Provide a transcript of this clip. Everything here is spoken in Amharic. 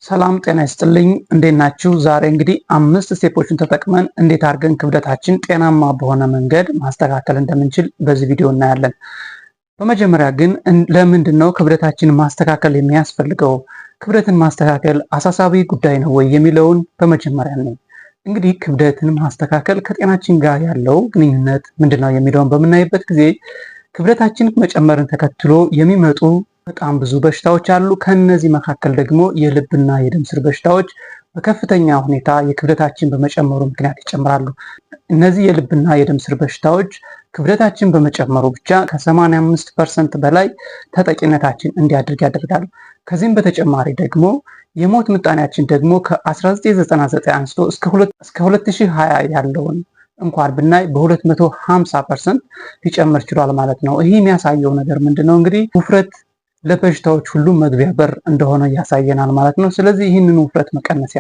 ሰላም ጤና ይስጥልኝ እንዴት ናችሁ? ዛሬ እንግዲህ 5 ስቴፖችን ተጠቅመን እንዴት አድርገን ክብደታችን ጤናማ በሆነ መንገድ ማስተካከል እንደምንችል በዚህ ቪዲዮ እናያለን። በመጀመሪያ ግን ለምንድን ነው ክብደታችን ማስተካከል የሚያስፈልገው? ክብደትን ማስተካከል አሳሳቢ ጉዳይ ነው ወይ የሚለውን በመጀመሪያ ነው። እንግዲህ ክብደትን ማስተካከል ከጤናችን ጋር ያለው ግንኙነት ምንድነው የሚለውን በምናይበት ጊዜ ክብደታችን መጨመርን ተከትሎ የሚመጡ በጣም ብዙ በሽታዎች አሉ። ከነዚህ መካከል ደግሞ የልብና የደም ስር በሽታዎች በከፍተኛ ሁኔታ የክብደታችን በመጨመሩ ምክንያት ይጨምራሉ። እነዚህ የልብና የደም ስር በሽታዎች ክብደታችን በመጨመሩ ብቻ ከ85% በላይ ተጠቂነታችን እንዲያድርግ ያደርጋሉ። ከዚህም በተጨማሪ ደግሞ የሞት ምጣኔያችን ደግሞ ከ1999 አንስቶ እስከ 2020 ያለውን እንኳን ብናይ በ250% ሊጨምር ችሏል ማለት ነው። ይህ የሚያሳየው ነገር ምንድነው? እንግዲህ ውፍረት ለበሽታዎች ሁሉ መግቢያ በር እንደሆነ ያሳየናል ማለት ነው። ስለዚህ ይህንን ውፍረት መቀነስ